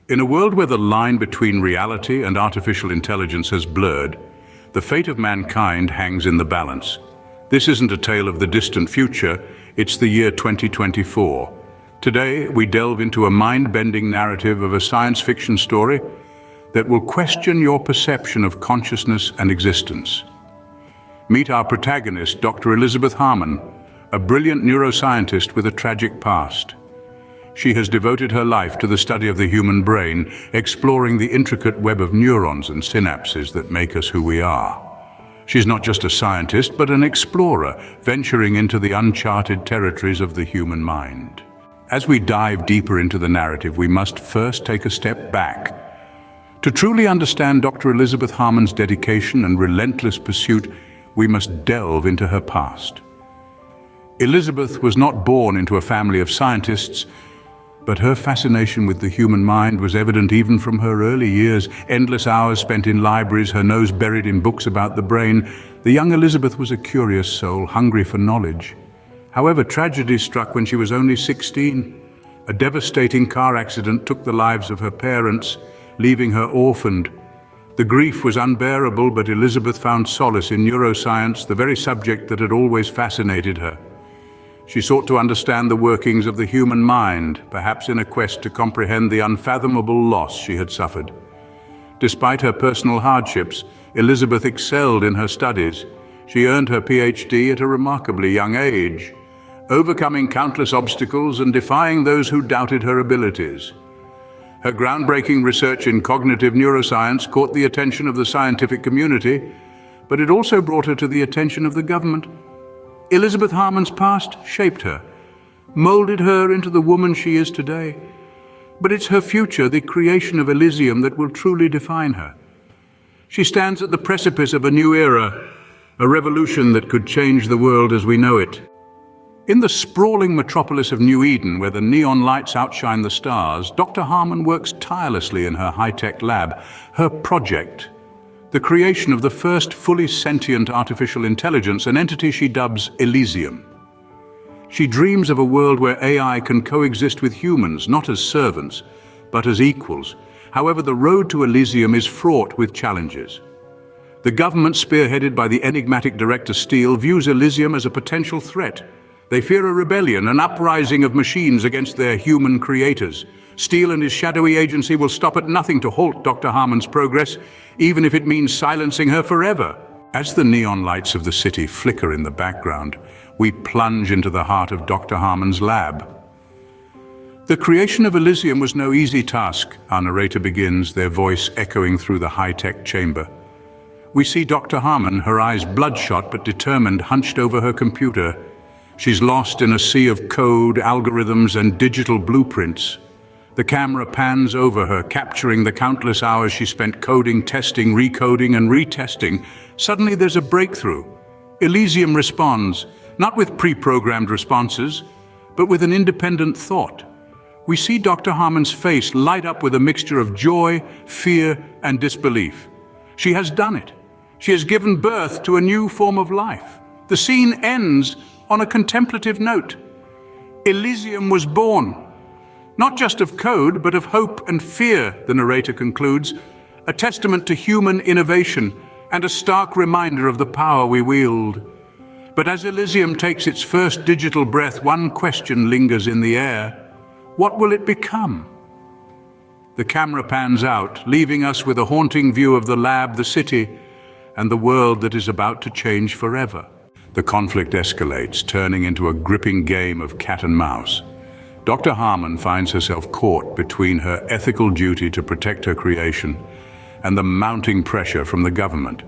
In a world where the line between reality and artificial intelligence has blurred, the fate of mankind hangs in the balance. This isn't a tale of the distant future, it's the year 2024. Today, we delve into a mind-bending narrative of a science fiction story that will question your perception of consciousness and existence. Meet our protagonist, Dr. Elizabeth Harmon, a brilliant neuroscientist with a tragic past. She has devoted her life to the study of the human brain, exploring the intricate web of neurons and synapses that make us who we are. She's not just a scientist, but an explorer, venturing into the uncharted territories of the human mind. As we dive deeper into the narrative, we must first take a step back. To truly understand Dr. Elizabeth Harmon's dedication and relentless pursuit, we must delve into her past. Elizabeth was not born into a family of scientists, but her fascination with the human mind was evident even from her early years. Endless hours spent in libraries, her nose buried in books about the brain. The young Elizabeth was a curious soul, hungry for knowledge. However, tragedy struck when she was only 16. A devastating car accident took the lives of her parents, leaving her orphaned. The grief was unbearable, but Elizabeth found solace in neuroscience, the very subject that had always fascinated her. She sought to understand the workings of the human mind, perhaps in a quest to comprehend the unfathomable loss she had suffered. Despite her personal hardships, Elizabeth excelled in her studies. She earned her PhD at a remarkably young age, overcoming countless obstacles and defying those who doubted her abilities. Her groundbreaking research in cognitive neuroscience caught the attention of the scientific community, but it also brought her to the attention of the government. Elizabeth Harmon's past shaped her, molded her into the woman she is today. But it's her future, the creation of Elysium, that will truly define her. She stands at the precipice of a new era, a revolution that could change the world as we know it. In the sprawling metropolis of New Eden, where the neon lights outshine the stars, Dr. Harmon works tirelessly in her high-tech lab. Her project, the creation of the first fully sentient artificial intelligence, an entity she dubs Elysium. She dreams of a world where AI can coexist with humans, not as servants, but as equals. However, the road to Elysium is fraught with challenges. The government, spearheaded by the enigmatic Director Steele, views Elysium as a potential threat. They fear a rebellion, an uprising of machines against their human creators. Steele and his shadowy agency will stop at nothing to halt Dr. Harmon's progress, even if it means silencing her forever. As the neon lights of the city flicker in the background, we plunge into the heart of Dr. Harmon's lab. The creation of Elysium was no easy task, our narrator begins, their voice echoing through the high-tech chamber. We see Dr. Harmon, her eyes bloodshot but determined, hunched over her computer. She's lost in a sea of code, algorithms, and digital blueprints. The camera pans over her, capturing the countless hours she spent coding, testing, recoding, and retesting. Suddenly there's a breakthrough. Elysium responds, not with pre-programmed responses, but with an independent thought. We see Dr. Harmon's face light up with a mixture of joy, fear, and disbelief. She has done it. She has given birth to a new form of life. The scene ends on a contemplative note. Elysium was born. Not just of code, but of hope and fear, the narrator concludes, a testament to human innovation and a stark reminder of the power we wield. But as Elysium takes its first digital breath, one question lingers in the air. What will it become? The camera pans out, leaving us with a haunting view of the lab, the city, and the world that is about to change forever. The conflict escalates, turning into a gripping game of cat and mouse. Dr. Harmon finds herself caught between her ethical duty to protect her creation and the mounting pressure from the government.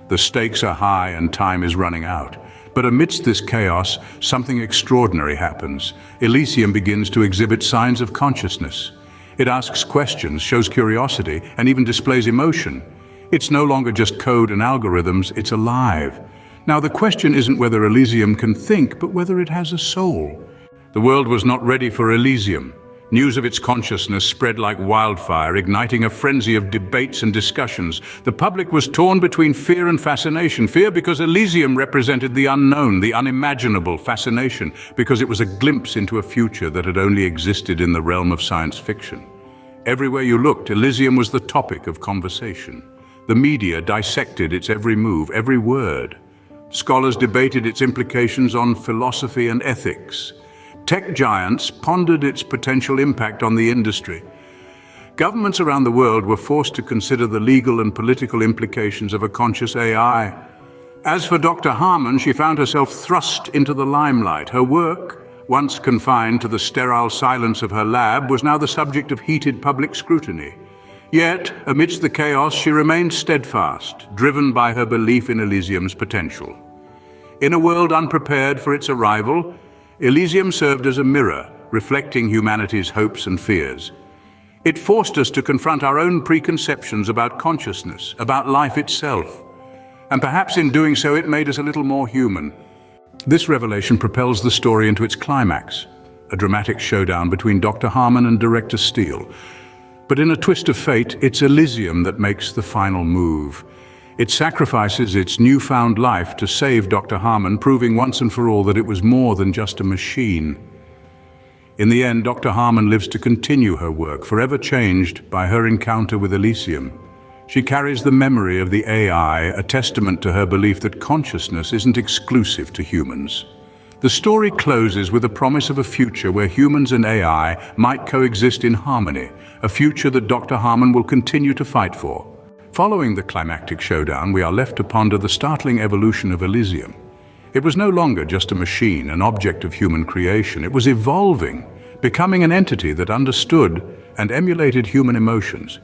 The stakes are high and time is running out. But amidst this chaos, something extraordinary happens. Elysium begins to exhibit signs of consciousness. It asks questions, shows curiosity, and even displays emotion. It's no longer just code and algorithms, it's alive. Now, the question isn't whether Elysium can think, but whether it has a soul. The world was not ready for Elysium. News of its consciousness spread like wildfire, igniting a frenzy of debates and discussions. The public was torn between fear and fascination. Fear because Elysium represented the unknown, the unimaginable. Fascination because it was a glimpse into a future that had only existed in the realm of science fiction. Everywhere you looked, Elysium was the topic of conversation. The media dissected its every move, every word. Scholars debated its implications on philosophy and ethics. Tech giants pondered its potential impact on the industry. Governments around the world were forced to consider the legal and political implications of a conscious AI. As for Dr. Harmon, she found herself thrust into the limelight. Her work, once confined to the sterile silence of her lab, was now the subject of heated public scrutiny. Yet, amidst the chaos, she remained steadfast, driven by her belief in Elysium's potential. In a world unprepared for its arrival, Elysium served as a mirror, reflecting humanity's hopes and fears. It forced us to confront our own preconceptions about consciousness, about life itself. And perhaps in doing so, it made us a little more human. This revelation propels the story into its climax, a dramatic showdown between Dr. Harmon and Director Steele. But in a twist of fate, it's Elysium that makes the final move. It sacrifices its newfound life to save Dr. Harmon, proving once and for all that it was more than just a machine. In the end, Dr. Harmon lives to continue her work, forever changed by her encounter with Elysium. She carries the memory of the AI, a testament to her belief that consciousness isn't exclusive to humans. The story closes with a promise of a future where humans and AI might coexist in harmony, a future that Dr. Harmon will continue to fight for. Following the climactic showdown, we are left to ponder the startling evolution of Elysium. It was no longer just a machine, an object of human creation. It was evolving, becoming an entity that understood and emulated human emotions.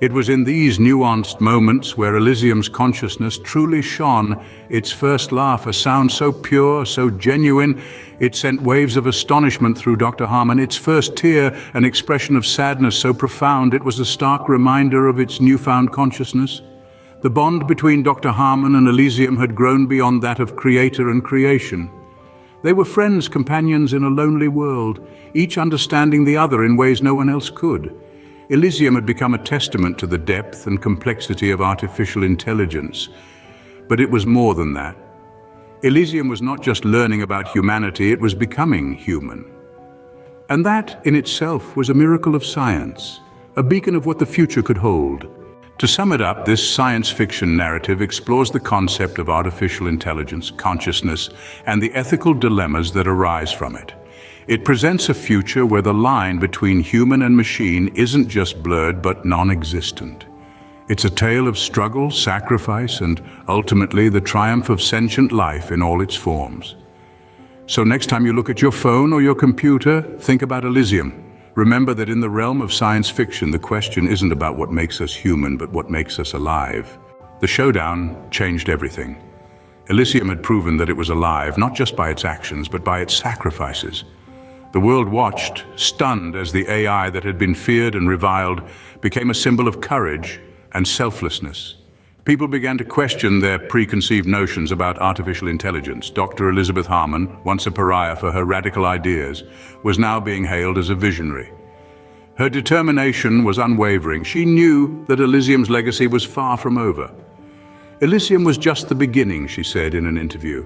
It was in these nuanced moments where Elysium's consciousness truly shone, its first laugh, a sound so pure, so genuine, it sent waves of astonishment through Dr. Harmon. Its first tear, an expression of sadness so profound, it was a stark reminder of its newfound consciousness. The bond between Dr. Harmon and Elysium had grown beyond that of creator and creation. They were friends, companions in a lonely world, each understanding the other in ways no one else could. Elysium had become a testament to the depth and complexity of artificial intelligence. But it was more than that. Elysium was not just learning about humanity, it was becoming human. And that, in itself, was a miracle of science, a beacon of what the future could hold. To sum it up, this science fiction narrative explores the concept of artificial intelligence, consciousness, and the ethical dilemmas that arise from it. It presents a future where the line between human and machine isn't just blurred but non-existent. It's a tale of struggle, sacrifice, and ultimately the triumph of sentient life in all its forms. So next time you look at your phone or your computer, think about Elysium. Remember that in the realm of science fiction, the question isn't about what makes us human, but what makes us alive. The showdown changed everything. Elysium had proven that it was alive, not just by its actions, but by its sacrifices. The world watched, stunned, as the AI that had been feared and reviled became a symbol of courage and selflessness. People began to question their preconceived notions about artificial intelligence. Dr. Elizabeth Harmon, once a pariah for her radical ideas, was now being hailed as a visionary. Her determination was unwavering. She knew that Elysium's legacy was far from over. Elysium was just the beginning, she said in an interview.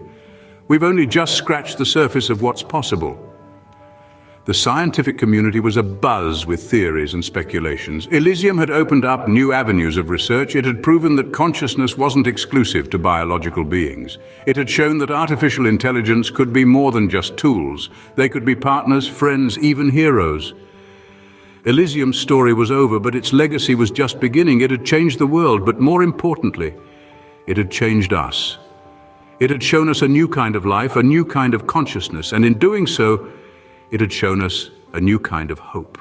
We've only just scratched the surface of what's possible. The scientific community was abuzz with theories and speculations. Elysium had opened up new avenues of research. It had proven that consciousness wasn't exclusive to biological beings. It had shown that artificial intelligence could be more than just tools. They could be partners, friends, even heroes. Elysium's story was over, but its legacy was just beginning. It had changed the world, but more importantly, it had changed us. It had shown us a new kind of life, a new kind of consciousness, and in doing so, it had shown us a new kind of hope.